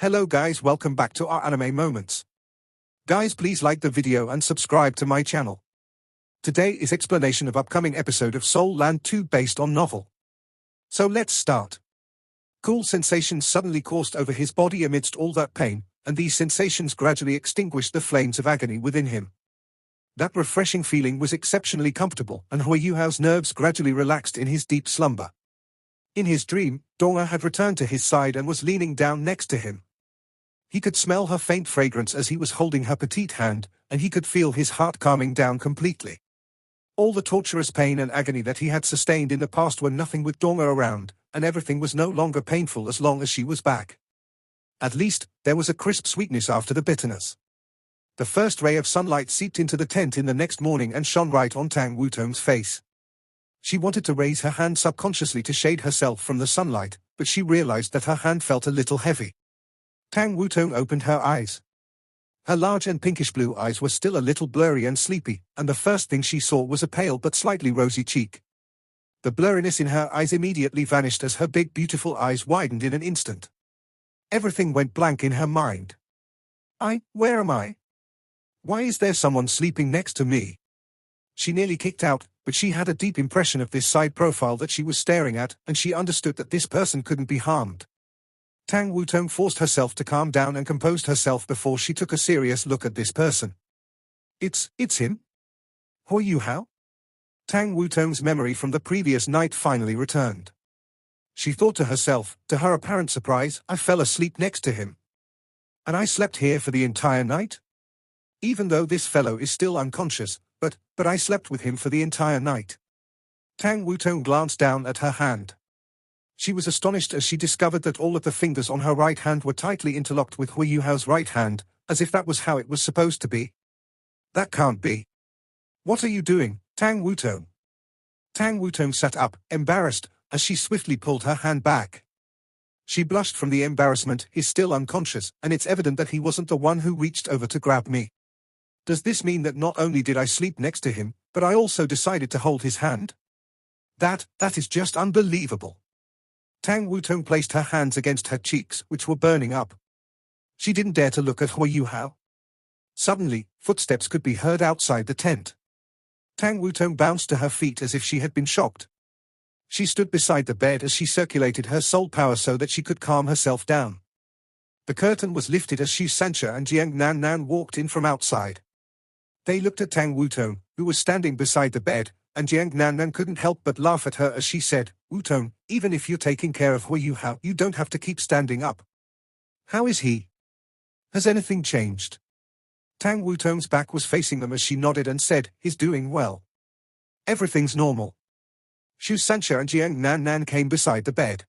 Hello guys, welcome back to our anime moments. Guys, please like the video and subscribe to my channel. Today is explanation of upcoming episode of Soul Land 2 based on novel. So let's start. Cool sensations suddenly coursed over his body amidst all that pain, and these sensations gradually extinguished the flames of agony within him. That refreshing feeling was exceptionally comfortable, and Hui Yuhao's nerves gradually relaxed in his deep slumber. In his dream, Donga had returned to his side and was leaning down next to him. He could smell her faint fragrance as he was holding her petite hand, and he could feel his heart calming down completely. All the torturous pain and agony that he had sustained in the past were nothing with Donga around, and everything was no longer painful as long as she was back. At least, there was a crisp sweetness after the bitterness. The first ray of sunlight seeped into the tent in the next morning and shone right on Tang Wutong's face. She wanted to raise her hand subconsciously to shade herself from the sunlight, but she realized that her hand felt a little heavy. Tang Wutong opened her eyes. Her large and pinkish-blue eyes were still a little blurry and sleepy, and the first thing she saw was a pale but slightly rosy cheek. The blurriness in her eyes immediately vanished as her big beautiful eyes widened in an instant. Everything went blank in her mind. Where am I? Why is there someone sleeping next to me? She nearly kicked out, but she had a deep impression of this side profile that she was staring at, and she understood that this person couldn't be harmed. Tang Wutong forced herself to calm down and composed herself before she took a serious look at this person. It's him? Hui Yuhao? Tang Wutong's memory from the previous night finally returned. She thought to herself, to her apparent surprise, I fell asleep next to him. And I slept here for the entire night? Even though this fellow is still unconscious, but I slept with him for the entire night. Tang Wutong glanced down at her hand. She was astonished as she discovered that all of the fingers on her right hand were tightly interlocked with Hui Yuhao's right hand, as if that was how it was supposed to be. That can't be. What are you doing, Tang Wutong? Tang Wutong sat up, embarrassed, as she swiftly pulled her hand back. She blushed from the embarrassment. He's still unconscious, and it's evident that he wasn't the one who reached over to grab me. Does this mean that not only did I sleep next to him, but I also decided to hold his hand? That is just unbelievable. Tang Wutong placed her hands against her cheeks, which were burning up. She didn't dare to look at Hui Yuhao. Suddenly, footsteps could be heard outside the tent. Tang Wutong bounced to her feet as if she had been shocked. She stood beside the bed as she circulated her soul power so that she could calm herself down. The curtain was lifted as Xu Sancha and Jiang Nan walked in from outside. They looked at Tang Wutong, who was standing beside the bed, and Jiang Nan couldn't help but laugh at her as she said, Wutong, even if you're taking care of Hui Yuhao, you don't have to keep standing up. How is he? Has anything changed? Tang Wutong's back was facing them as she nodded and said, he's doing well. Everything's normal. Xu Sancha and Jiang Nan came beside the bed.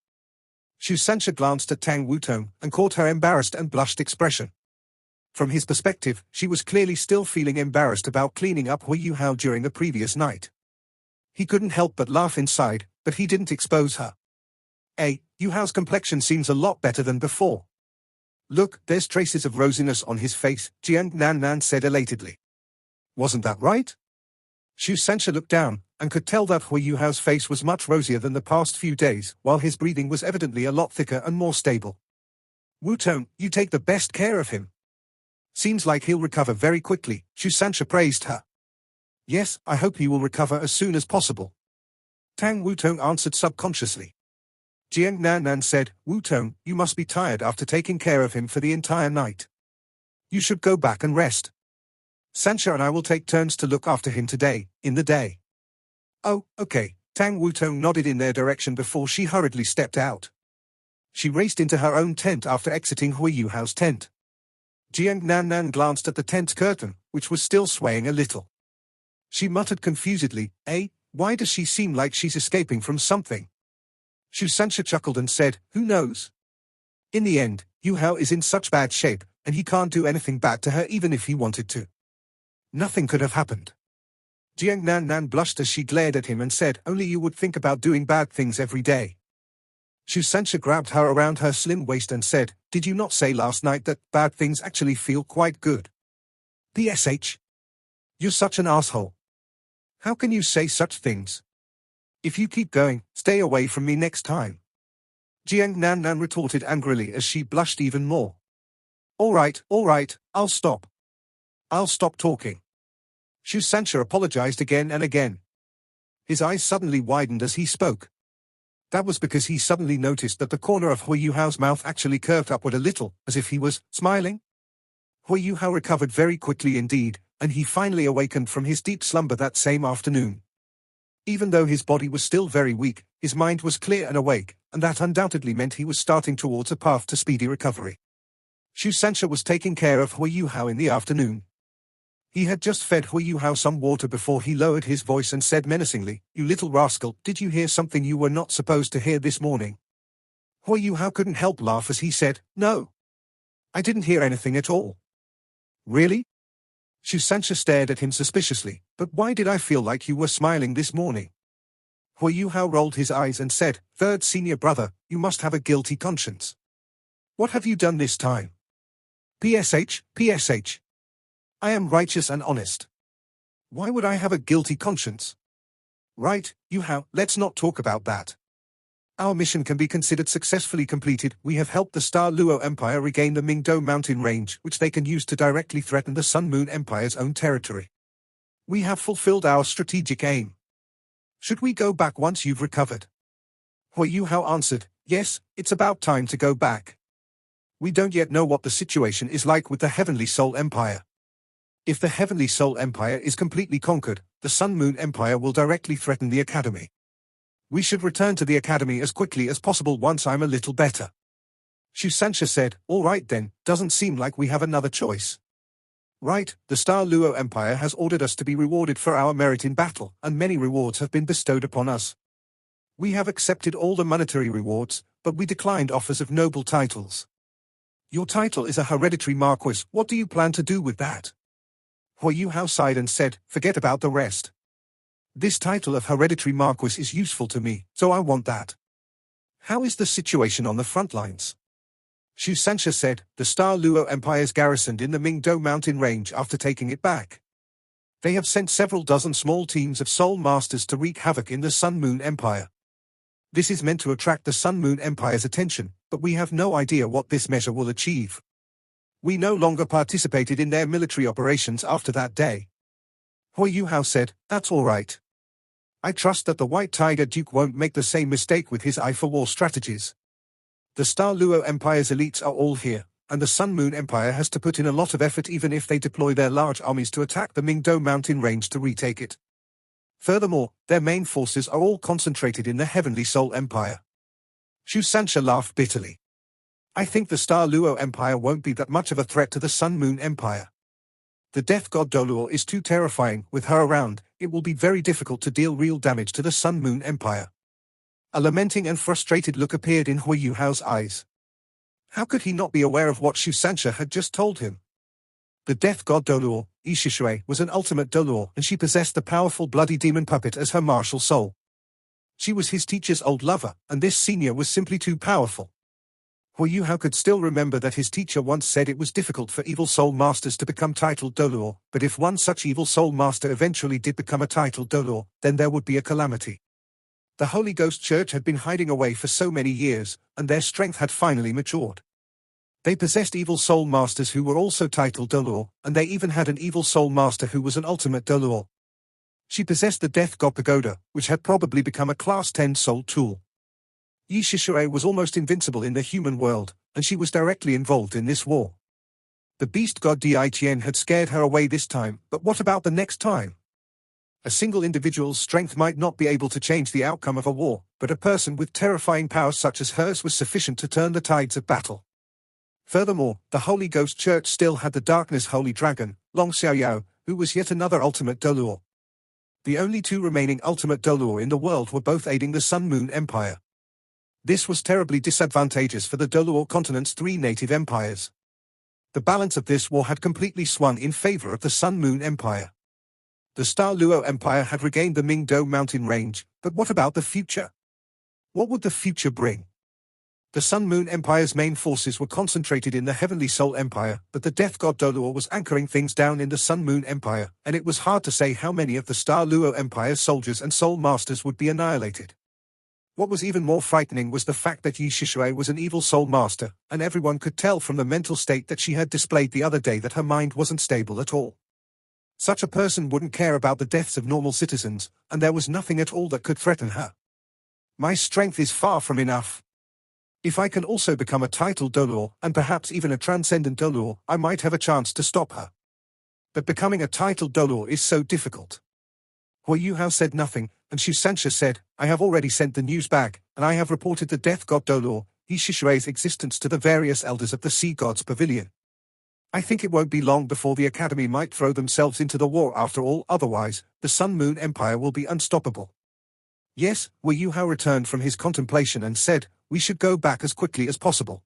Xu Sancha glanced at Tang Wutong and caught her embarrassed and blushed expression. From his perspective, she was clearly still feeling embarrassed about cleaning up Hui Yuhao during the previous night. He couldn't help but laugh inside, but he didn't expose her. Yuhao's complexion seems a lot better than before. Look, there's traces of rosiness on his face, Jiang Nan said elatedly. Wasn't that right? Xu Sancha looked down, and could tell that Hui Yuhao's face was much rosier than the past few days, while his breathing was evidently a lot thicker and more stable. Wutong, you take the best care of him. Seems like he'll recover very quickly, Xu Sancha praised her. Yes, I hope he will recover as soon as possible. Tang Wutong answered subconsciously. Jiang Nan said, Wutong, you must be tired after taking care of him for the entire night. You should go back and rest. Sancha and I will take turns to look after him today, in the day. Oh, okay, Tang Wutong nodded in their direction before she hurriedly stepped out. She raced into her own tent after exiting Hui Yuhao's tent. Jiang Nan glanced at the tent curtain, which was still swaying a little. She muttered confusedly, why does she seem like she's escaping from something? Xu Sancha chuckled and said, who knows? In the end, Yuhao is in such bad shape, and he can't do anything bad to her even if he wanted to. Nothing could have happened. Jiang Nan blushed as she glared at him and said, only you would think about doing bad things every day. Xu Sancha grabbed her around her slim waist and said, did you not say last night that bad things actually feel quite good? You're such an asshole. How can you say such things? If you keep going, stay away from me next time. Jiang Nan retorted angrily as she blushed even more. All right, I'll stop. I'll stop talking. Shu Sancha apologized again and again. His eyes suddenly widened as he spoke. That was because he suddenly noticed that the corner of Hui Yuhao's mouth actually curved upward a little, as if he was smiling. Hui Yuhao recovered very quickly indeed, and he finally awakened from his deep slumber that same afternoon. Even though his body was still very weak, his mind was clear and awake, and that undoubtedly meant he was starting towards a path to speedy recovery. Shu Sancha was taking care of Hui Yuhao in the afternoon. He had just fed Hui Yuhao some water before he lowered his voice and said menacingly, "You little rascal, did you hear something you were not supposed to hear this morning?" Hui Yuhao couldn't help laugh as he said, "No. I didn't hear anything at all." "Really?" Shu Sancha stared at him suspiciously. "But why did I feel like you were smiling this morning?" Hui Yuhao rolled his eyes and said, "Third senior brother, you must have a guilty conscience. What have you done this time?" PSH. I am righteous and honest. Why would I have a guilty conscience?" "Right, Yuhao, let's not talk about that. Our mission can be considered successfully completed. We have helped the Star Luo Empire regain the Mingdou mountain range, which they can use to directly threaten the Sun Moon Empire's own territory. We have fulfilled our strategic aim. Should we go back once you've recovered?" Hui Yuhao answered, "Yes, it's about time to go back. We don't yet know what the situation is like with the Heavenly Soul Empire. If the Heavenly Soul Empire is completely conquered, the Sun Moon Empire will directly threaten the Academy. We should return to the Academy as quickly as possible once I'm a little better." Shu Sancha said, "All right then, doesn't seem like we have another choice. Right, the Star Luo Empire has ordered us to be rewarded for our merit in battle, and many rewards have been bestowed upon us. We have accepted all the monetary rewards, but we declined offers of noble titles. Your title is a hereditary marquis. What do you plan to do with that?" Hui Yuhao sighed and said, "Forget about the rest. This title of hereditary marquis is useful to me, so I want that." "How is the situation on the front lines?" Shu Sancha said, "The Star Luo Empire is garrisoned in the Mingdou mountain range after taking it back. They have sent several dozen small teams of soul masters to wreak havoc in the Sun Moon Empire. This is meant to attract the Sun Moon Empire's attention, but we have no idea what this measure will achieve. We no longer participated in their military operations after that day." Hui Yuhao said, "That's all right. I trust that the White Tiger Duke won't make the same mistake with his eye for war strategies. The Star Luo Empire's elites are all here, and the Sun Moon Empire has to put in a lot of effort even if they deploy their large armies to attack the Mingdou mountain range to retake it. Furthermore, their main forces are all concentrated in the Heavenly Soul Empire." Shu Sancha laughed bitterly. "I think the Star Luo Empire won't be that much of a threat to the Sun Moon Empire. The Death God Doluo is too terrifying. With her around, it will be very difficult to deal real damage to the Sun Moon Empire." A lamenting and frustrated look appeared in Hui Yuhao's eyes. How could he not be aware of what Shu Sancha had just told him? The Death God Doluo, Yishishui, was an ultimate Doluo, and she possessed the powerful bloody demon puppet as her martial soul. She was his teacher's old lover, and this senior was simply too powerful. Hui Yuhao could still remember that his teacher once said it was difficult for evil soul masters to become titled Doluo, but if one such evil soul master eventually did become a titled Doluo, then there would be a calamity. The Holy Ghost Church had been hiding away for so many years, and their strength had finally matured. They possessed evil soul masters who were also titled Doluo, and they even had an evil soul master who was an ultimate Doluo. She possessed the Death God Pagoda, which had probably become a Class 10 soul tool. Yi Shishui was almost invincible in the human world, and she was directly involved in this war. The beast god Di Tien had scared her away this time, but what about the next time? A single individual's strength might not be able to change the outcome of a war, but a person with terrifying powers such as hers was sufficient to turn the tides of battle. Furthermore, the Holy Ghost Church still had the Darkness Holy Dragon, Long Xiaoyao, who was yet another ultimate Doluo. The only two remaining ultimate Doluo in the world were both aiding the Sun Moon Empire. This was terribly disadvantageous for the Doluo continent's three native empires. The balance of this war had completely swung in favor of the Sun Moon Empire. The Star Luo Empire had regained the Mingdou mountain range, but what about the future? What would the future bring? The Sun Moon Empire's main forces were concentrated in the Heavenly Soul Empire, but the Death God Doluo was anchoring things down in the Sun Moon Empire, and it was hard to say how many of the Star Luo Empire's soldiers and soul masters would be annihilated. What was even more frightening was the fact that Yi Shishui was an evil soul master, and everyone could tell from the mental state that she had displayed the other day that her mind wasn't stable at all. Such a person wouldn't care about the deaths of normal citizens, and there was nothing at all that could threaten her. My strength is far from enough. If I can also become a titled Dolor, and perhaps even a transcendent Dolor, I might have a chance to stop her. But becoming a titled Dolor is so difficult. Hua Yuhao said nothing, and Shu Sanxia said, I have already sent the news back, and I have reported the death god Dolor, Yi Shishui's existence to the various elders of the Sea God's Pavilion. I think it won't be long before the Academy might throw themselves into the war after all, otherwise, the Sun Moon Empire will be unstoppable. Yes, Hua Yuhao returned from his contemplation and said, we should go back as quickly as possible.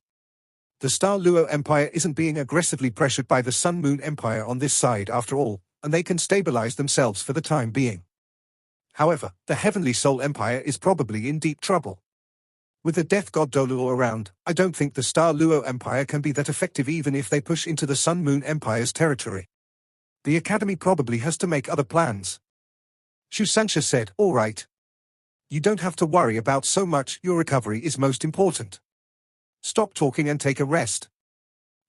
The Star Luo Empire isn't being aggressively pressured by the Sun Moon Empire on this side after all, and they can stabilize themselves for the time being. However, the Heavenly Soul Empire is probably in deep trouble. With the Death God Doluo around, I don't think the Star Luo Empire can be that effective even if they push into the Sun Moon Empire's territory. The Academy probably has to make other plans. Shu Sanxia said, all right. You don't have to worry about so much, your recovery is most important. Stop talking and take a rest.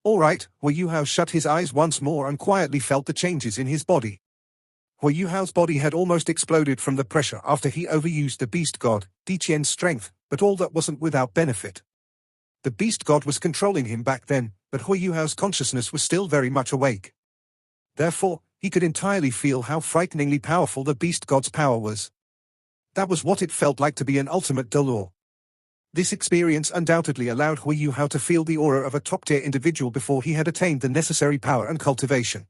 All right, Hua Yuhao shut his eyes once more and quietly felt the changes in his body. Hua Yuhao's body had almost exploded from the pressure after he overused the beast god, Di Qian's strength, but all that wasn't without benefit. The beast god was controlling him back then, but Hua Yuhao's consciousness was still very much awake. Therefore, he could entirely feel how frighteningly powerful the beast god's power was. That was what it felt like to be an ultimate Dolor. This experience undoubtedly allowed Hua Yuhao to feel the aura of a top-tier individual before he had attained the necessary power and cultivation.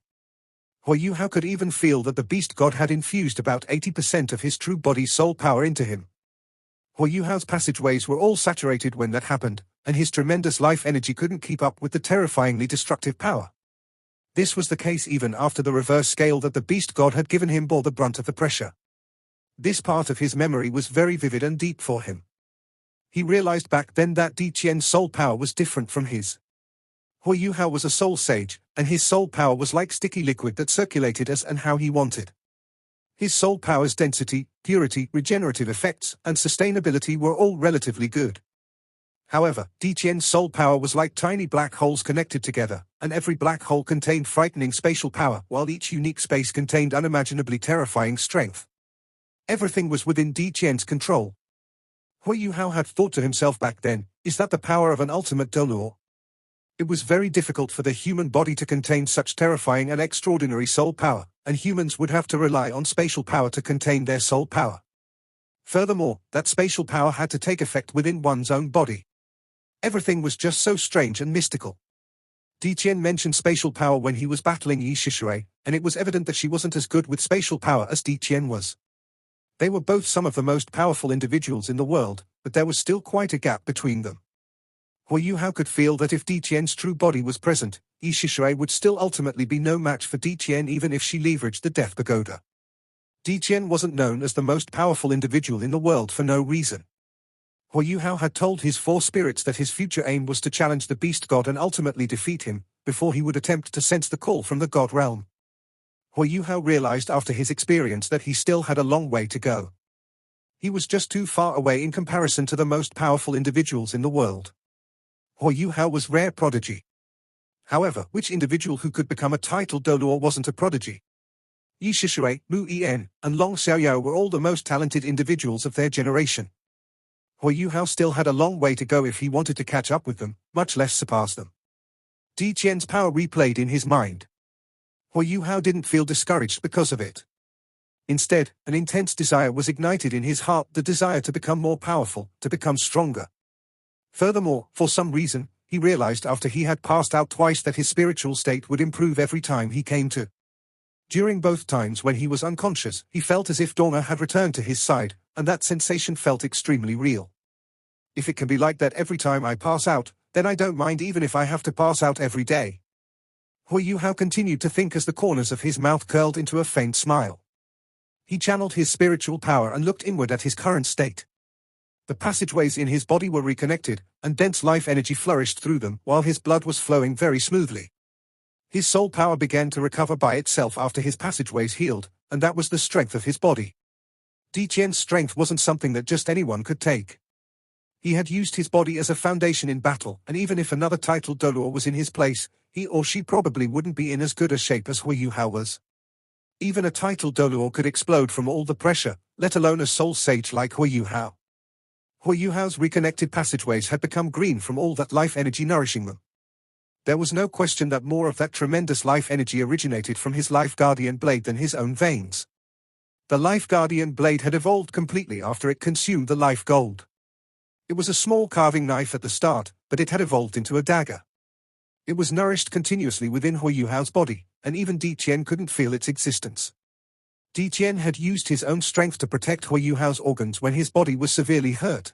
Hua Yuhao could even feel that the beast god had infused about 80% of his true body's soul power into him. Hua Yuhao's passageways were all saturated when that happened, and his tremendous life energy couldn't keep up with the terrifyingly destructive power. This was the case even after the reverse scale that the beast god had given him bore the brunt of the pressure. This part of his memory was very vivid and deep for him. He realized back then that Di Qian's soul power was different from his. Hua Yuhao was a soul sage, and his soul power was like sticky liquid that circulated as and how he wanted. His soul power's density, purity, regenerative effects, and sustainability were all relatively good. However, Di Qian's soul power was like tiny black holes connected together, and every black hole contained frightening spatial power, while each unique space contained unimaginably terrifying strength. Everything was within Di Qian's control. Hua Yuhao had thought to himself back then, is that the power of an ultimate Dolor? It was very difficult for the human body to contain such terrifying and extraordinary soul power, and humans would have to rely on spatial power to contain their soul power. Furthermore, that spatial power had to take effect within one's own body. Everything was just so strange and mystical. Di Qian mentioned spatial power when he was battling Yi Shishui, and it was evident that she wasn't as good with spatial power as Di Qian was. They were both some of the most powerful individuals in the world, but there was still quite a gap between them. Hua Yuhao could feel that if Di Qian's true body was present, Yi Shishui would still ultimately be no match for Di Qian even if she leveraged the Death Pagoda. Di Qian wasn't known as the most powerful individual in the world for no reason. Hua Yuhao had told his four spirits that his future aim was to challenge the beast god and ultimately defeat him, before he would attempt to sense the call from the god realm. Hua Yuhao realized after his experience that he still had a long way to go. He was just too far away in comparison to the most powerful individuals in the world. Hua Yuhao was rare prodigy. However, which individual who could become a titled Dolor wasn't a prodigy? Yi Shishui, Mu En, and Long Xiaoyao were all the most talented individuals of their generation. Hua Yuhao still had a long way to go if he wanted to catch up with them, much less surpass them. Di Qian's power replayed in his mind. Hua Yuhao didn't feel discouraged because of it. Instead, an intense desire was ignited in his heart, the desire to become more powerful, to become stronger. Furthermore, for some reason, he realized after he had passed out twice that his spiritual state would improve every time he came to. During both times when he was unconscious, he felt as if Donna had returned to his side, and that sensation felt extremely real. If it can be like that every time I pass out, then I don't mind even if I have to pass out every day. Hua Yuhao continued to think as the corners of his mouth curled into a faint smile. He channeled his spiritual power and looked inward at his current state. The passageways in his body were reconnected, and dense life energy flourished through them while his blood was flowing very smoothly. His soul power began to recover by itself after his passageways healed, and that was the strength of his body. Di Qian's strength wasn't something that just anyone could take. He had used his body as a foundation in battle, and even if another titled Dolor was in his place, he or she probably wouldn't be in as good a shape as Hui Yuhao was. Even a titled Dolor could explode from all the pressure, let alone a soul sage like Hui Yuhao. Hui Yuhao's reconnected passageways had become green from all that life energy nourishing them. There was no question that more of that tremendous life energy originated from his Life Guardian blade than his own veins. The Life Guardian blade had evolved completely after it consumed the life gold. It was a small carving knife at the start, but it had evolved into a dagger. It was nourished continuously within Hui Yuhao's body, and even Di Qian couldn't feel its existence. Di Qian had used his own strength to protect Hui Yuhao's organs when his body was severely hurt.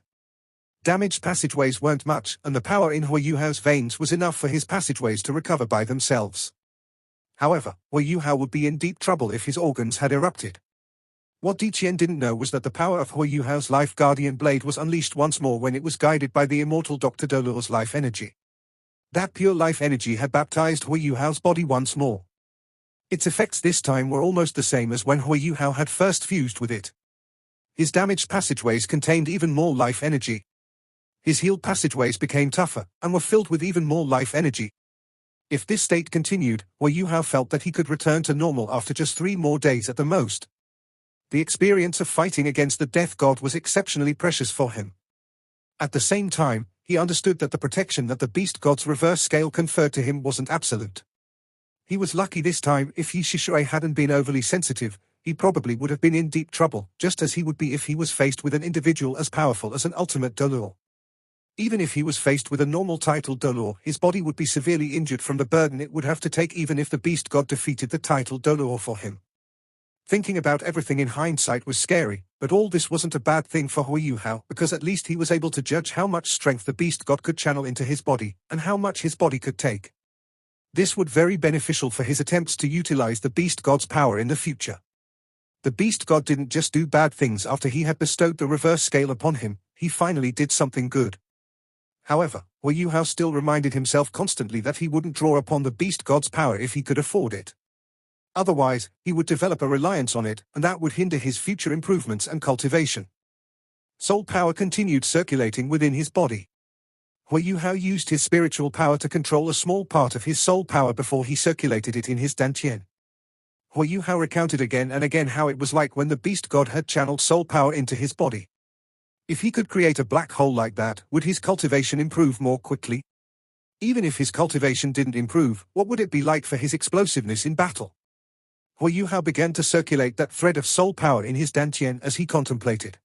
Damaged passageways weren't much, and the power in Hui Yuhao's veins was enough for his passageways to recover by themselves. However, Hui Yuhao would be in deep trouble if his organs had erupted. What Di Qian didn't know was that the power of Hui Yuhao's Life Guardian blade was unleashed once more when it was guided by the immortal Dr. Dolor's life energy. That pure life energy had baptized Hui Yuhao's body once more. Its effects this time were almost the same as when Hui Yuhao had first fused with it. His damaged passageways contained even more life energy. His healed passageways became tougher, and were filled with even more life energy. If this state continued, Hui Yuhao felt that he could return to normal after just 3 more days at the most. The experience of fighting against the death god was exceptionally precious for him. At the same time, he understood that the protection that the beast god's reverse scale conferred to him wasn't absolute. He was lucky this time. If Yi Shishui hadn't been overly sensitive, he probably would have been in deep trouble, just as he would be if he was faced with an individual as powerful as an ultimate Dolor. Even if he was faced with a normal titled Dolor, his body would be severely injured from the burden it would have to take even if the beast god defeated the titled Dolor for him. Thinking about everything in hindsight was scary, but all this wasn't a bad thing for Hui Yuhao, because at least he was able to judge how much strength the beast god could channel into his body, and how much his body could take. This would be very beneficial for his attempts to utilize the beast god's power in the future. The beast god didn't just do bad things after he had bestowed the reverse scale upon him, he finally did something good. However, Hui Yuhao still reminded himself constantly that he wouldn't draw upon the beast god's power if he could afford it. Otherwise, he would develop a reliance on it, and that would hinder his future improvements and cultivation. Soul power continued circulating within his body. Hui Yuhao used his spiritual power to control a small part of his soul power before he circulated it in his dantian. Hui Yuhao recounted again and again how it was like when the beast god had channeled soul power into his body. If he could create a black hole like that, would his cultivation improve more quickly? Even if his cultivation didn't improve, what would it be like for his explosiveness in battle? Hui Yuhao began to circulate that thread of soul power in his dantian as he contemplated.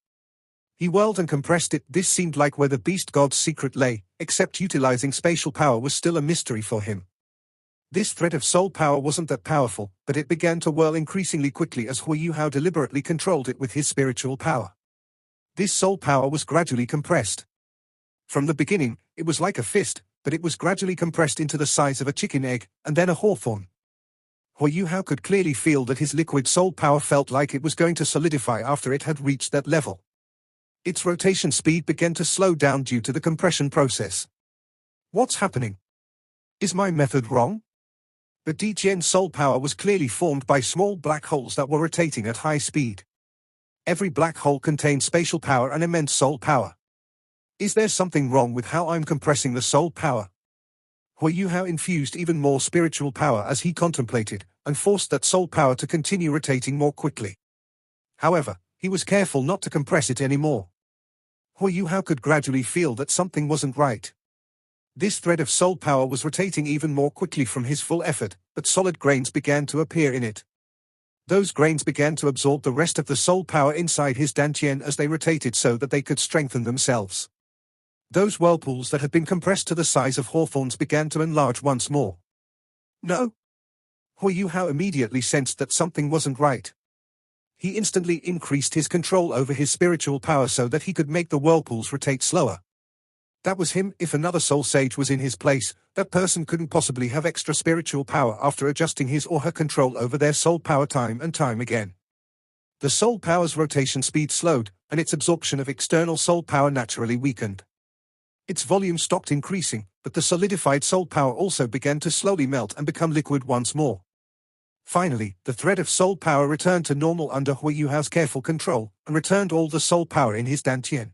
He whirled and compressed it. This seemed like where the beast god's secret lay, except utilizing spatial power was still a mystery for him. This thread of soul power wasn't that powerful, but it began to whirl increasingly quickly as Hui Yuhao deliberately controlled it with his spiritual power. This soul power was gradually compressed. From the beginning, it was like a fist, but it was gradually compressed into the size of a chicken egg, and then a hawthorn. Hui Yuhao could clearly feel that his liquid soul power felt like it was going to solidify after it had reached that level. Its rotation speed began to slow down due to the compression process. What's happening? Is my method wrong? The Di Qian's soul power was clearly formed by small black holes that were rotating at high speed. Every black hole contained spatial power and immense soul power. Is there something wrong with how I'm compressing the soul power? Hui Yuhao infused even more spiritual power as he contemplated, and forced that soul power to continue rotating more quickly. However, he was careful not to compress it anymore. Hui Yuhao could gradually feel that something wasn't right. This thread of soul power was rotating even more quickly from his full effort, but solid grains began to appear in it. Those grains began to absorb the rest of the soul power inside his dantian as they rotated so that they could strengthen themselves. Those whirlpools that had been compressed to the size of hawthorns began to enlarge once more. No. Hui Yuhao immediately sensed that something wasn't right. He instantly increased his control over his spiritual power so that he could make the whirlpools rotate slower. That was him. If another soul sage was in his place, that person couldn't possibly have extra spiritual power after adjusting his or her control over their soul power time and time again. The soul power's rotation speed slowed, and its absorption of external soul power naturally weakened. Its volume stopped increasing, but the solidified soul power also began to slowly melt and become liquid once more. Finally, the thread of soul power returned to normal under Hui Yuhao's careful control, and returned all the soul power in his dantian.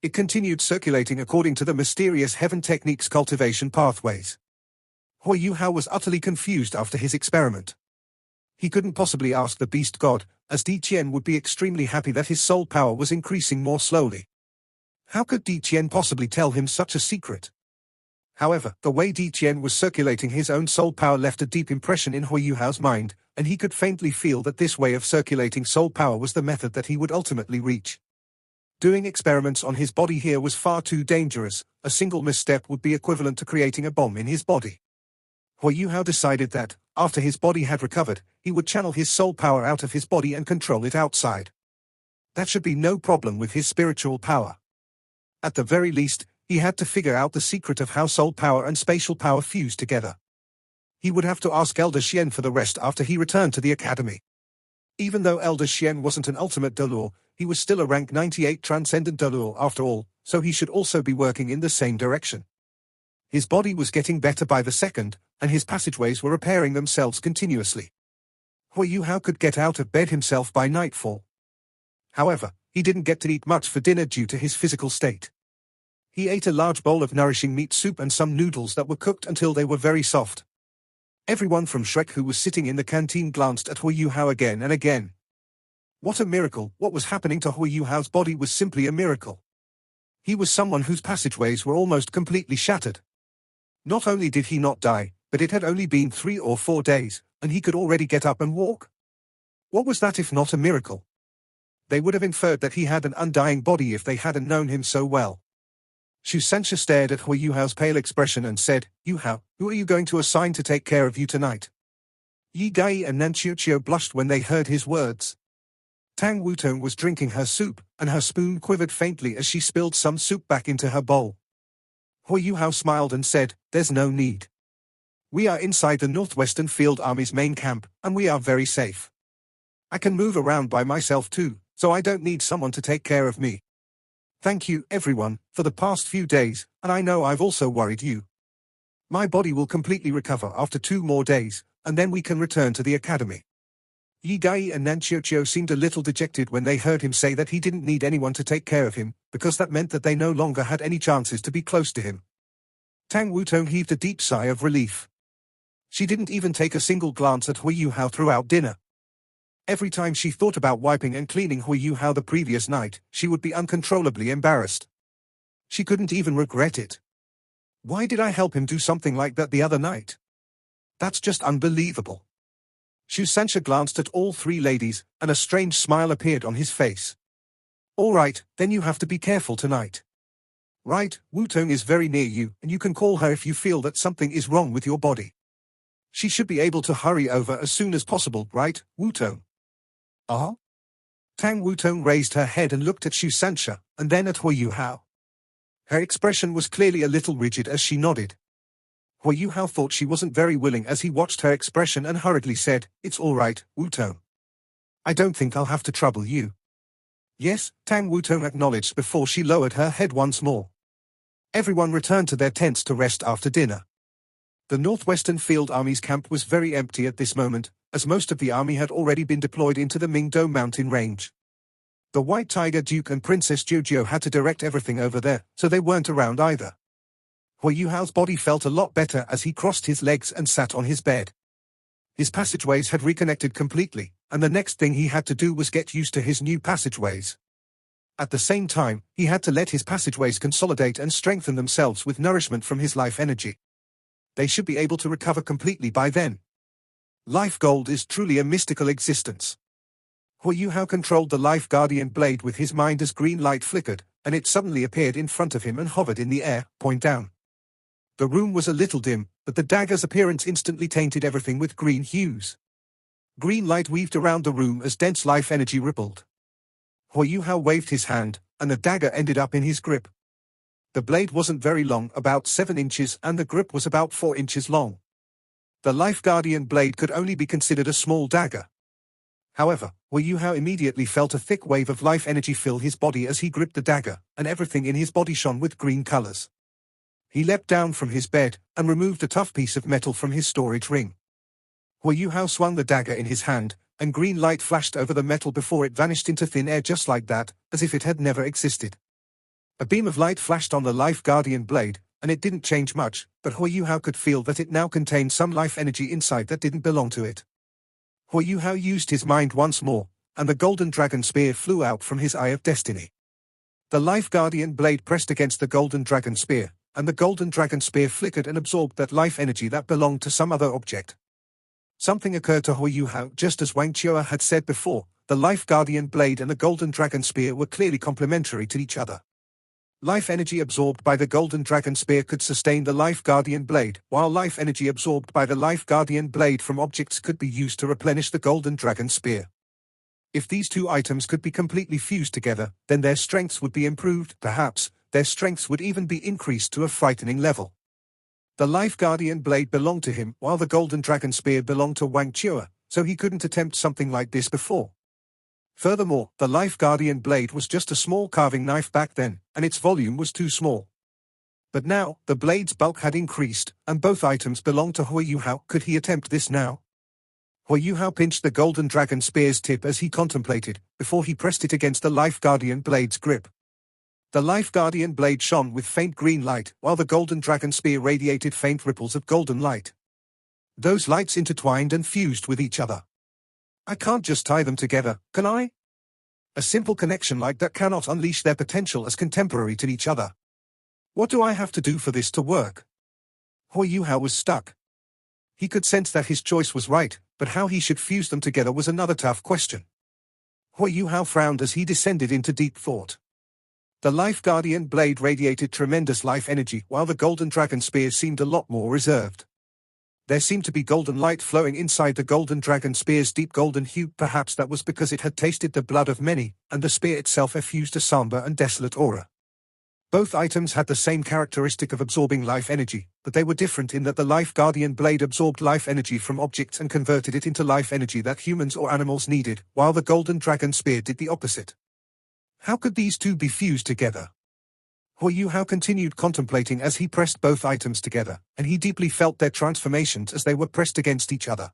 It continued circulating according to the mysterious heaven technique's cultivation pathways. Hui Yuhao was utterly confused after his experiment. He couldn't possibly ask the beast god, as Di Qian would be extremely happy that his soul power was increasing more slowly. How could Di Qian possibly tell him such a secret? However, the way Di Qian was circulating his own soul power left a deep impression in Hui Yuhao's mind, and he could faintly feel that this way of circulating soul power was the method that he would ultimately reach. Doing experiments on his body here was far too dangerous. A single misstep would be equivalent to creating a bomb in his body. Hui Yuhao decided that, after his body had recovered, he would channel his soul power out of his body and control it outside. That should be no problem with his spiritual power. At the very least, he had to figure out the secret of how soul power and spatial power fuse together. He would have to ask Elder Xian for the rest after he returned to the academy. Even though Elder Xian wasn't an ultimate Delur, he was still a rank 98 transcendent Delur after all, so he should also be working in the same direction. His body was getting better by the second, and his passageways were repairing themselves continuously. Hui Yuhao could get out of bed himself by nightfall. However, he didn't get to eat much for dinner due to his physical state. He ate a large bowl of nourishing meat soup and some noodles that were cooked until they were very soft. Everyone from Shrek who was sitting in the canteen glanced at Hui Yuhao again and again. What a miracle! What was happening to Hui Yuhao's body was simply a miracle. He was someone whose passageways were almost completely shattered. Not only did he not die, but it had only been 3 or 4 days, and he could already get up and walk. What was that if not a miracle? They would have inferred that he had an undying body if they hadn't known him so well. Xu Sanxia stared at Hui Yuhao's pale expression and said, "Yuhao, who are you going to assign to take care of you tonight?" Yi Gai and Nan Qiuqiu blushed when they heard his words. Tang Wutong was drinking her soup, and her spoon quivered faintly as she spilled some soup back into her bowl. Hui Yuhao smiled and said, "There's no need. We are inside the Northwestern Field Army's main camp, and we are very safe. I can move around by myself too, so I don't need someone to take care of me. Thank you, everyone, for the past few days, and I know I've also worried you. My body will completely recover after 2 more days, and then we can return to the academy." Yi Gai and Nan Qiuqiu seemed a little dejected when they heard him say that he didn't need anyone to take care of him, because that meant that they no longer had any chances to be close to him. Tang Wutong heaved a deep sigh of relief. She didn't even take a single glance at Hui Yuhao throughout dinner. Every time she thought about wiping and cleaning Hui Yuhao the previous night, she would be uncontrollably embarrassed. She couldn't even regret it. Why did I help him do something like that the other night? That's just unbelievable. Xu Sanxia glanced at all 3 ladies, and a strange smile appeared on his face. "All right, then you have to be careful tonight. Right, Wutong is very near you, and you can call her if you feel that something is wrong with your body. She should be able to hurry over as soon as possible, right, Wutong?" "Uh-huh?" Tang Wutong raised her head and looked at Xu Sanxia, and then at Hui Yuhao. Her expression was clearly a little rigid as she nodded. Hui Yuhao thought she wasn't very willing as he watched her expression and hurriedly said, "It's all right, Wutong. I don't think I'll have to trouble you." "Yes," Tang Wutong acknowledged before she lowered her head once more. Everyone returned to their tents to rest after dinner. The Northwestern Field Army's camp was very empty at this moment, as most of the army had already been deployed into the Mingdo mountain range. The White Tiger Duke and Princess Jojo had to direct everything over there, so they weren't around either. Hui Yuhao's body felt a lot better as he crossed his legs and sat on his bed. His passageways had reconnected completely, and the next thing he had to do was get used to his new passageways. At the same time, he had to let his passageways consolidate and strengthen themselves with nourishment from his life energy. They should be able to recover completely by then. Life Gold is truly a mystical existence. Hui Yuhao controlled the Life Guardian blade with his mind as green light flickered, and it suddenly appeared in front of him and hovered in the air, point down. The room was a little dim, but the dagger's appearance instantly tainted everything with green hues. Green light weaved around the room as dense life energy rippled. Hui Yuhao waved his hand, and the dagger ended up in his grip. The blade wasn't very long, about 7 inches, and the grip was about 4 inches long. The Life Guardian blade could only be considered a small dagger. However, Hui Yuhao immediately felt a thick wave of life energy fill his body as he gripped the dagger, and everything in his body shone with green colors. He leapt down from his bed, and removed a tough piece of metal from his storage ring. Hui Yuhao swung the dagger in his hand, and green light flashed over the metal before it vanished into thin air just like that, as if it had never existed. A beam of light flashed on the Life Guardian blade, and it didn't change much, but Hu Yuhao could feel that it now contained some life energy inside that didn't belong to it. Hu Yuhao used his mind once more, and the golden dragon spear flew out from his Eye of Destiny. The Life Guardian blade pressed against the golden dragon spear, and the golden dragon spear flickered and absorbed that life energy that belonged to some other object. Something occurred to Hu Yuhao just as Wang Chua had said before. The Life Guardian blade and the golden dragon spear were clearly complementary to each other. Life energy absorbed by the golden dragon spear could sustain the Life Guardian blade, while life energy absorbed by the Life Guardian blade from objects could be used to replenish the golden dragon spear. If these two items could be completely fused together, then their strengths would be improved, perhaps, their strengths would even be increased to a frightening level. The Life Guardian blade belonged to him, while the golden dragon spear belonged to Wang Chua, so he couldn't attempt something like this before. Furthermore, the Life Guardian blade was just a small carving knife back then, and its volume was too small. But now, the blade's bulk had increased, and both items belonged to Hu Yuhao. Could he attempt this now? Hu Yuhao pinched the golden dragon spear's tip as he contemplated, before he pressed it against the Life Guardian blade's grip. The Life Guardian blade shone with faint green light, while the golden dragon spear radiated faint ripples of golden light. Those lights intertwined and fused with each other. I can't just tie them together, can I? A simple connection like that cannot unleash their potential as contemporary to each other. What do I have to do for this to work? Hu Yuhao was stuck. He could sense that his choice was right, but how he should fuse them together was another tough question. Hu Yuhao frowned as he descended into deep thought. The Life Guardian blade radiated tremendous life energy, while the golden dragon spear seemed a lot more reserved. There seemed to be golden light flowing inside the golden dragon spear's deep golden hue. Perhaps that was because it had tasted the blood of many, and the spear itself effused a somber and desolate aura. Both items had the same characteristic of absorbing life energy, but they were different in that the Life Guardian blade absorbed life energy from objects and converted it into life energy that humans or animals needed, while the golden dragon spear did the opposite. How could these two be fused together? Hu Yuhao continued contemplating as he pressed both items together, and he deeply felt their transformations as they were pressed against each other.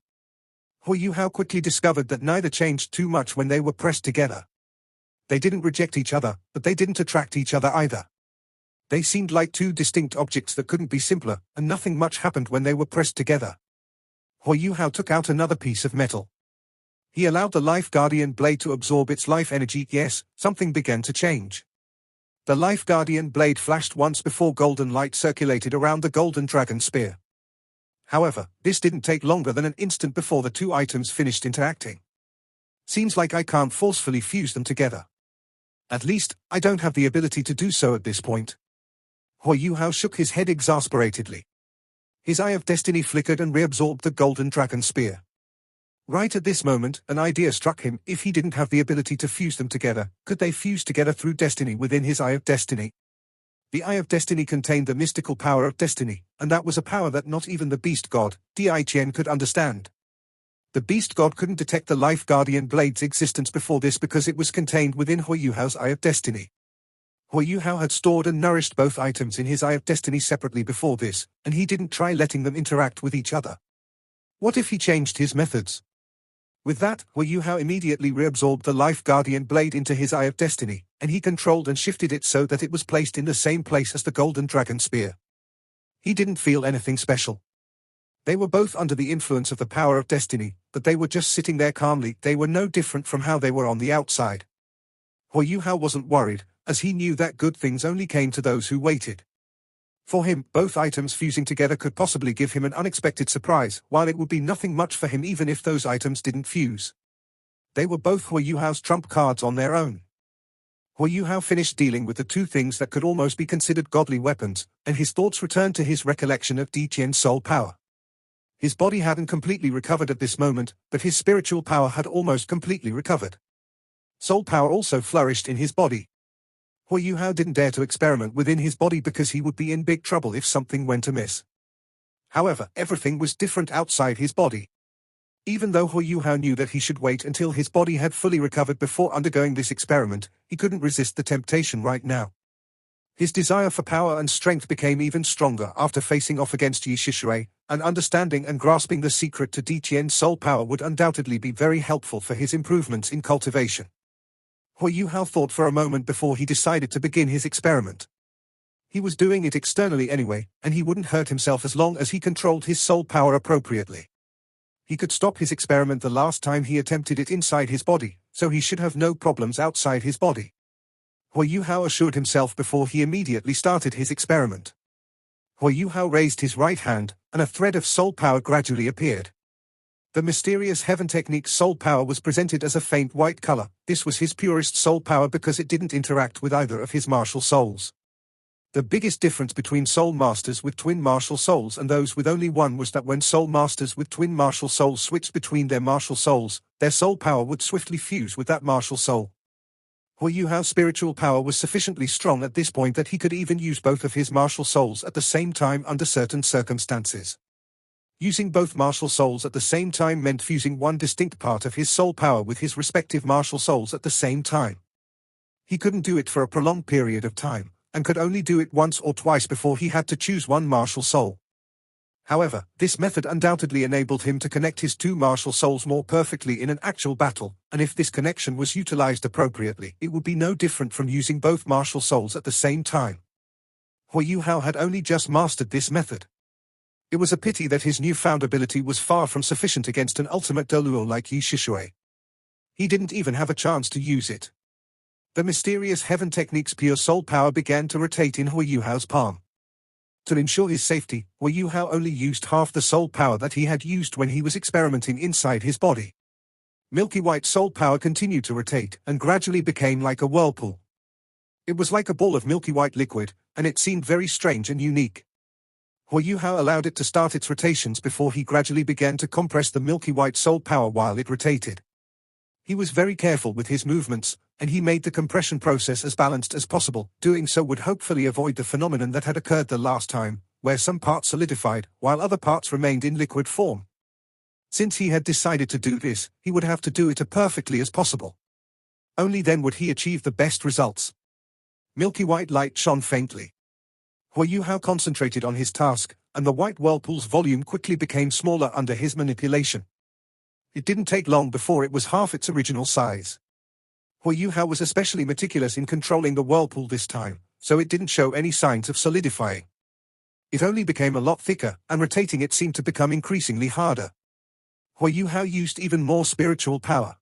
Hu Yuhao quickly discovered that neither changed too much when they were pressed together. They didn't reject each other, but they didn't attract each other either. They seemed like two distinct objects that couldn't be simpler, and nothing much happened when they were pressed together. Hu Yuhao took out another piece of metal. He allowed the Life Guardian blade to absorb its life energy. Yes, something began to change. The Life Guardian blade flashed once before golden light circulated around the golden dragon spear. However, this didn't take longer than an instant before the two items finished interacting. Seems like I can't forcefully fuse them together. At least, I don't have the ability to do so at this point. Hu Yuhao shook his head exasperatedly. His Eye of Destiny flickered and reabsorbed the golden dragon spear. Right at this moment, an idea struck him. If he didn't have the ability to fuse them together, could they fuse together through destiny within his Eye of Destiny? The Eye of Destiny contained the mystical power of destiny, and that was a power that not even the Beast God, Dichen, could understand. The Beast God couldn't detect the Life Guardian blade's existence before this because it was contained within Hu Yuhao's Eye of Destiny. Hu Yuhao had stored and nourished both items in his Eye of Destiny separately before this, and he didn't try letting them interact with each other. What if he changed his methods? With that, Hu Yuhao immediately reabsorbed the Life Guardian blade into his Eye of Destiny, and he controlled and shifted it so that it was placed in the same place as the golden dragon spear. He didn't feel anything special. They were both under the influence of the power of destiny, but they were just sitting there calmly. They were no different from how they were on the outside. Hu Yuhao wasn't worried, as he knew that good things only came to those who waited. For him, both items fusing together could possibly give him an unexpected surprise, while it would be nothing much for him even if those items didn't fuse. They were both Hu Yuhao's trump cards on their own. Hu Yuhao finished dealing with the two things that could almost be considered godly weapons, and his thoughts returned to his recollection of Diqian's soul power. His body hadn't completely recovered at this moment, but his spiritual power had almost completely recovered. Soul power also flourished in his body. Hu Yuhao didn't dare to experiment within his body because he would be in big trouble if something went amiss. However, everything was different outside his body. Even though Hu Yuhao knew that he should wait until his body had fully recovered before undergoing this experiment, he couldn't resist the temptation right now. His desire for power and strength became even stronger after facing off against Yi Shishui, and understanding and grasping the secret to Diqian's soul power would undoubtedly be very helpful for his improvements in cultivation. Hu Hao thought for a moment before he decided to begin his experiment. He was doing it externally anyway, and he wouldn't hurt himself as long as he controlled his soul power appropriately. He could stop his experiment the last time he attempted it inside his body, so he should have no problems outside his body. Hu Hao assured himself before he immediately started his experiment. Hu Hao raised his right hand, and a thread of soul power gradually appeared. The mysterious heaven technique's soul power was presented as a faint white color. This was his purest soul power because it didn't interact with either of his martial souls. The biggest difference between soul masters with twin martial souls and those with only one was that when soul masters with twin martial souls switched between their martial souls, their soul power would swiftly fuse with that martial soul. Hu Hao's spiritual power was sufficiently strong at this point that he could even use both of his martial souls at the same time under certain circumstances. Using both martial souls at the same time meant fusing one distinct part of his soul power with his respective martial souls at the same time. He couldn't do it for a prolonged period of time, and could only do it once or twice before he had to choose one martial soul. However, this method undoubtedly enabled him to connect his two martial souls more perfectly in an actual battle, and if this connection was utilized appropriately, it would be no different from using both martial souls at the same time. Hu Hao had only just mastered this method. It was a pity that his newfound ability was far from sufficient against an ultimate Deluo like Yi Shishui. He didn't even have a chance to use it. The mysterious heaven technique's pure soul power began to rotate in Hu Hao's palm. To ensure his safety, Hu Hao only used half the soul power that he had used when he was experimenting inside his body. Milky white soul power continued to rotate and gradually became like a whirlpool. It was like a ball of milky white liquid, and it seemed very strange and unique. Hu Hao allowed it to start its rotations before he gradually began to compress the milky white soul power while it rotated. He was very careful with his movements, and he made the compression process as balanced as possible. Doing so would hopefully avoid the phenomenon that had occurred the last time, where some parts solidified, while other parts remained in liquid form. Since he had decided to do this, he would have to do it as perfectly as possible. Only then would he achieve the best results. Milky white light shone faintly. Hu Hao concentrated on his task, and the white whirlpool's volume quickly became smaller under his manipulation. It didn't take long before it was half its original size. Hu Hao was especially meticulous in controlling the whirlpool this time, so it didn't show any signs of solidifying. It only became a lot thicker, and rotating it seemed to become increasingly harder. Hu Hao used even more spiritual power.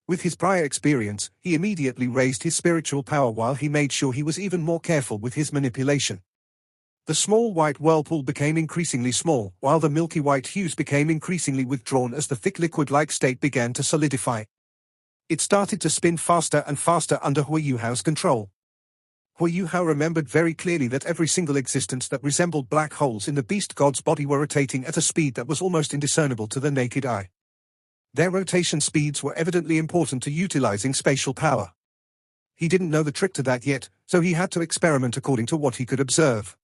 With his prior experience, he immediately raised his spiritual power while he made sure he was even more careful with his manipulation. The small white whirlpool became increasingly small, while the milky white hues became increasingly withdrawn as the thick liquid-like state began to solidify. It started to spin faster and faster under Hu Hao's control. Hu Hao remembered very clearly that every single existence that resembled black holes in the beast god's body were rotating at a speed that was almost indiscernible to the naked eye. Their rotation speeds were evidently important to utilizing spatial power. He didn't know the trick to that yet, so he had to experiment according to what he could observe.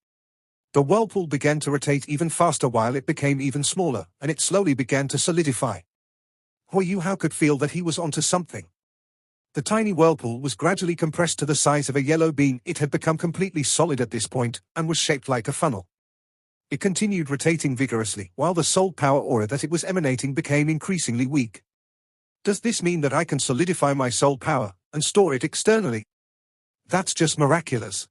The whirlpool began to rotate even faster while it became even smaller, and it slowly began to solidify. Hu Hao could feel that he was onto something. The tiny whirlpool was gradually compressed to the size of a yellow bean. It had become completely solid at this point, and was shaped like a funnel. It continued rotating vigorously, while the soul power aura that it was emanating became increasingly weak. Does this mean that I can solidify my soul power, and store it externally? That's just miraculous.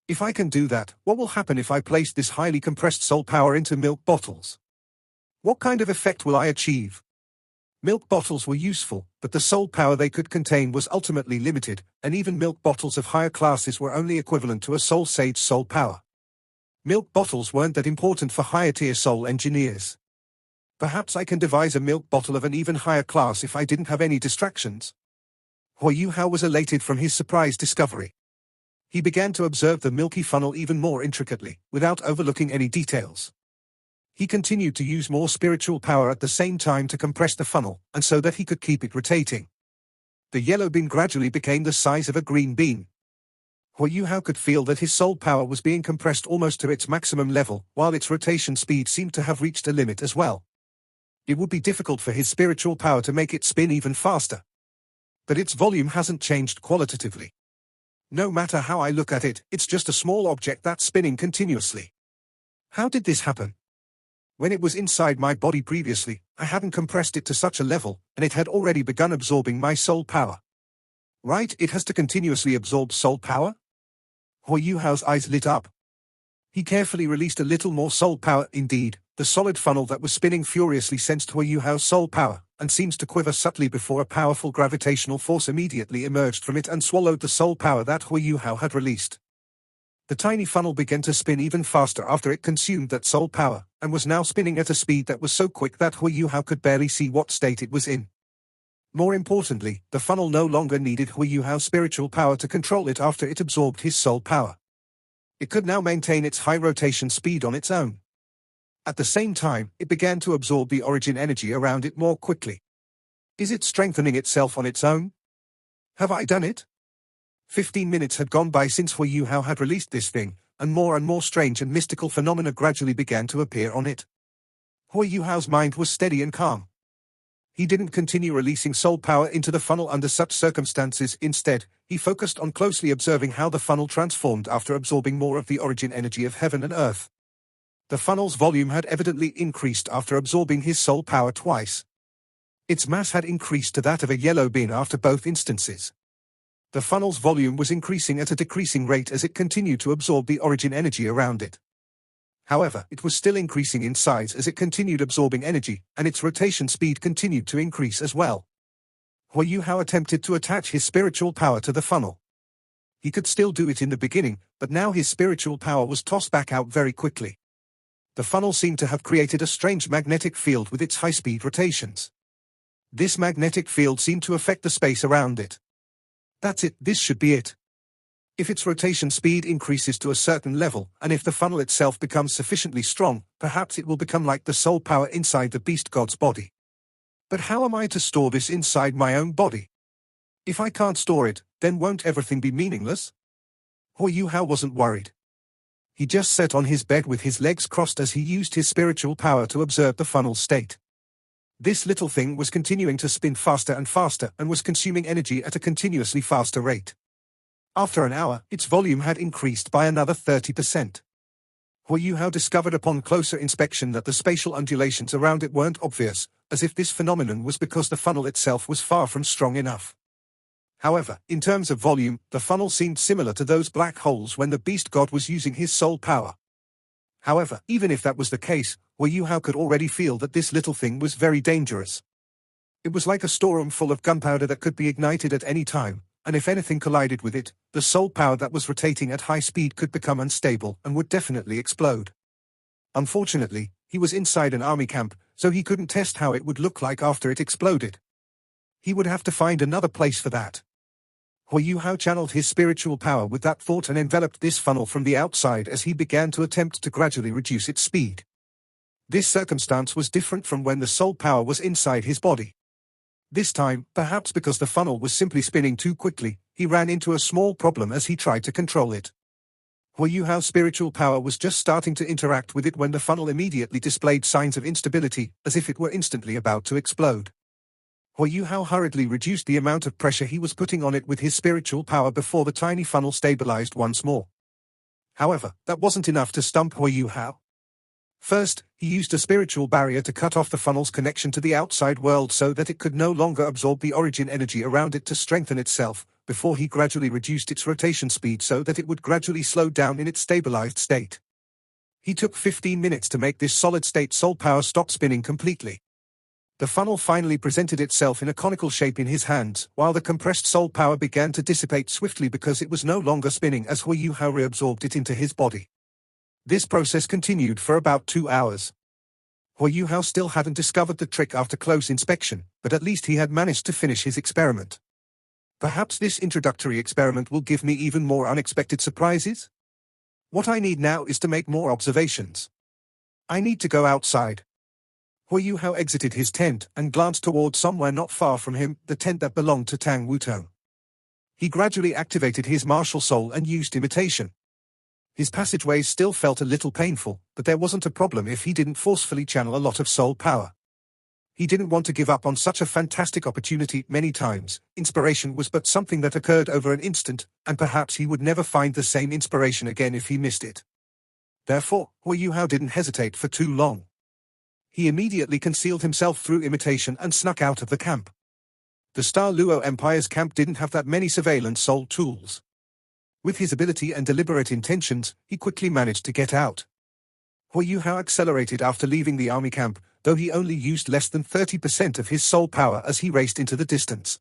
If I can do that, what will happen if I place this highly compressed soul power into milk bottles? What kind of effect will I achieve? Milk bottles were useful, but the soul power they could contain was ultimately limited, and even milk bottles of higher classes were only equivalent to a soul sage's soul power. Milk bottles weren't that important for higher-tier soul engineers. Perhaps I can devise a milk bottle of an even higher class if I didn't have any distractions. Hu Hao was elated from his surprise discovery. He began to observe the milky funnel even more intricately, without overlooking any details. He continued to use more spiritual power at the same time to compress the funnel, and so that he could keep it rotating. The yellow bean gradually became the size of a green bean. Hu Hao could feel that his soul power was being compressed almost to its maximum level, while its rotation speed seemed to have reached a limit as well. It would be difficult for his spiritual power to make it spin even faster. But its volume hasn't changed qualitatively. No matter how I look at it, it's just a small object that's spinning continuously. How did this happen? When it was inside my body previously, I hadn't compressed it to such a level, and it had already begun absorbing my soul power. Right, it has to continuously absorb soul power? Hui Yuhao's eyes lit up. He carefully released a little more soul power. Indeed, the solid funnel that was spinning furiously sensed Hui Yuhao's soul power, and seems to quiver subtly before a powerful gravitational force immediately emerged from it and swallowed the soul power that Hui Yuhao had released. The tiny funnel began to spin even faster after it consumed that soul power, and was now spinning at a speed that was so quick that Hui Yuhao could barely see what state it was in. More importantly, the funnel no longer needed Hui Yuhao's spiritual power to control it after it absorbed his soul power. It could now maintain its high rotation speed on its own. At the same time, it began to absorb the origin energy around it more quickly. Is it strengthening itself on its own? Have I done it? 15 minutes had gone by since Hui Yuhao had released this thing, and more strange and mystical phenomena gradually began to appear on it. Hui Yuhao's mind was steady and calm. He didn't continue releasing soul power into the funnel under such circumstances. Instead, he focused on closely observing how the funnel transformed after absorbing more of the origin energy of heaven and earth. The funnel's volume had evidently increased after absorbing his soul power twice. Its mass had increased to that of a yellow bean after both instances. The funnel's volume was increasing at a decreasing rate as it continued to absorb the origin energy around it. However, it was still increasing in size as it continued absorbing energy, and its rotation speed continued to increase as well. Hui Yuhao attempted to attach his spiritual power to the funnel. He could still do it in the beginning, but now his spiritual power was tossed back out very quickly. The funnel seemed to have created a strange magnetic field with its high-speed rotations. This magnetic field seemed to affect the space around it. That's it, this should be it. If its rotation speed increases to a certain level, and if the funnel itself becomes sufficiently strong, perhaps it will become like the soul power inside the beast god's body. But how am I to store this inside my own body? If I can't store it, then won't everything be meaningless? Hui Yuhao wasn't worried. He just sat on his bed with his legs crossed as he used his spiritual power to observe the funnel's state. This little thing was continuing to spin faster and faster and was consuming energy at a continuously faster rate. After an hour, its volume had increased by another 30%. Hui Yuhao discovered upon closer inspection that the spatial undulations around it weren't obvious, as if this phenomenon was because the funnel itself was far from strong enough. However, in terms of volume, the funnel seemed similar to those black holes when the beast god was using his soul power. However, even if that was the case, Hui Yuhao could already feel that this little thing was very dangerous. It was like a storeroom full of gunpowder that could be ignited at any time, and if anything collided with it, the soul power that was rotating at high speed could become unstable and would definitely explode. Unfortunately, he was inside an army camp, so he couldn't test how it would look like after it exploded. He would have to find another place for that. Hui Yuhao channeled his spiritual power with that thought and enveloped this funnel from the outside as he began to attempt to gradually reduce its speed. This circumstance was different from when the soul power was inside his body. This time, perhaps because the funnel was simply spinning too quickly, he ran into a small problem as he tried to control it. Hui Yuhao's spiritual power was just starting to interact with it when the funnel immediately displayed signs of instability, as if it were instantly about to explode. Hui Yuhao hurriedly reduced the amount of pressure he was putting on it with his spiritual power before the tiny funnel stabilized once more. However, that wasn't enough to stump Hui Yuhao. First, he used a spiritual barrier to cut off the funnel's connection to the outside world so that it could no longer absorb the origin energy around it to strengthen itself, before he gradually reduced its rotation speed so that it would gradually slow down in its stabilized state. He took 15 minutes to make this solid-state soul power stop spinning completely. The funnel finally presented itself in a conical shape in his hands, while the compressed soul power began to dissipate swiftly because it was no longer spinning as Hui Yuhao reabsorbed it into his body. This process continued for about 2 hours. Hui Yuhao still hadn't discovered the trick after close inspection, but at least he had managed to finish his experiment. Perhaps this introductory experiment will give me even more unexpected surprises? What I need now is to make more observations. I need to go outside. Hui Yuhao exited his tent and glanced toward somewhere not far from him, the tent that belonged to Tang Wutong. He gradually activated his martial soul and used imitation. His passageways still felt a little painful, but there wasn't a problem if he didn't forcefully channel a lot of soul power. He didn't want to give up on such a fantastic opportunity many times. Inspiration was but something that occurred over an instant, and perhaps he would never find the same inspiration again if he missed it. Therefore, Hui Yuhao didn't hesitate for too long. He immediately concealed himself through imitation and snuck out of the camp. The Star Luo Empire's camp didn't have that many surveillance soul tools. With his ability and deliberate intentions, he quickly managed to get out. Hu Yuhao accelerated after leaving the army camp, though he only used less than 30% of his soul power as he raced into the distance.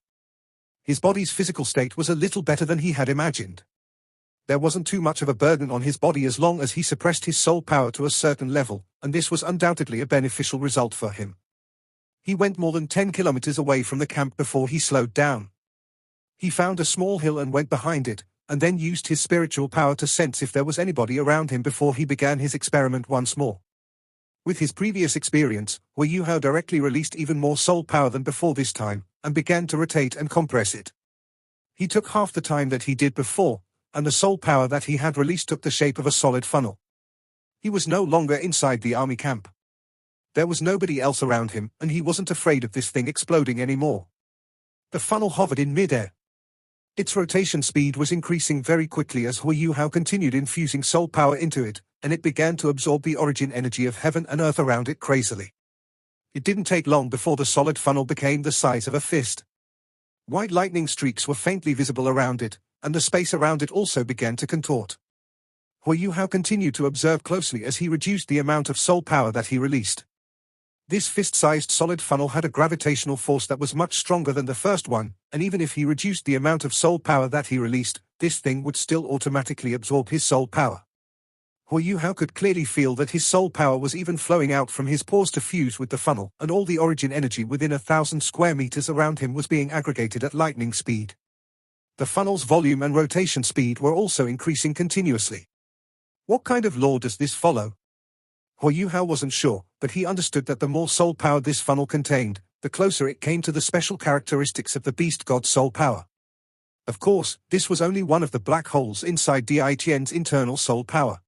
His body's physical state was a little better than he had imagined. There wasn't too much of a burden on his body as long as he suppressed his soul power to a certain level, and this was undoubtedly a beneficial result for him. He went more than 10 kilometers away from the camp before he slowed down. He found a small hill and went behind it, and then used his spiritual power to sense if there was anybody around him before he began his experiment once more. With his previous experience, Hu Yuhao directly released even more soul power than before this time, and began to rotate and compress it. He took half the time that he did before, and the soul power that he had released took the shape of a solid funnel. He was no longer inside the army camp. There was nobody else around him, and he wasn't afraid of this thing exploding anymore. The funnel hovered in midair. Its rotation speed was increasing very quickly as Hu Yuhao continued infusing soul power into it, and it began to absorb the origin energy of heaven and earth around it crazily. It didn't take long before the solid funnel became the size of a fist. White lightning streaks were faintly visible around it, and the space around it also began to contort. Hu Yuhao continued to observe closely as he reduced the amount of soul power that he released. This fist-sized solid funnel had a gravitational force that was much stronger than the first one, and even if he reduced the amount of soul power that he released, this thing would still automatically absorb his soul power. Hu Yuhao could clearly feel that his soul power was even flowing out from his pores to fuse with the funnel, and all the origin energy within 1,000 square meters around him was being aggregated at lightning speed. The funnel's volume and rotation speed were also increasing continuously. What kind of law does this follow? Hu Yuhao wasn't sure, but he understood that the more soul power this funnel contained, the closer it came to the special characteristics of the beast god's soul power. Of course, this was only one of the black holes inside Di Tian's internal soul power.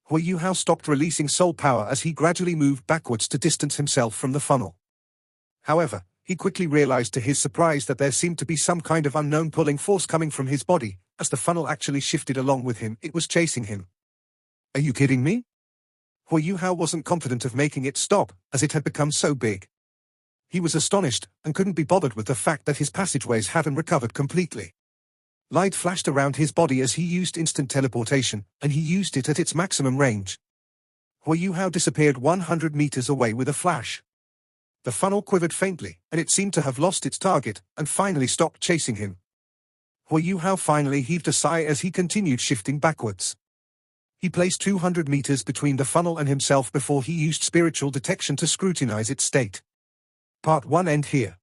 Hu Yuhao stopped releasing soul power as he gradually moved backwards to distance himself from the funnel. However, he quickly realized to his surprise that there seemed to be some kind of unknown pulling force coming from his body. As the funnel actually shifted along with him, it was chasing him. Are you kidding me? Hu Yuhao wasn't confident of making it stop, as it had become so big. He was astonished, and couldn't be bothered with the fact that his passageways hadn't recovered completely. Light flashed around his body as he used instant teleportation, and he used it at its maximum range. Hu Yuhao disappeared 100 meters away with a flash. The funnel quivered faintly, and it seemed to have lost its target, and finally stopped chasing him. Hu Yuhao finally heaved a sigh as he continued shifting backwards. He placed 200 meters between the funnel and himself before he used spiritual detection to scrutinize its state. Part 1 end here.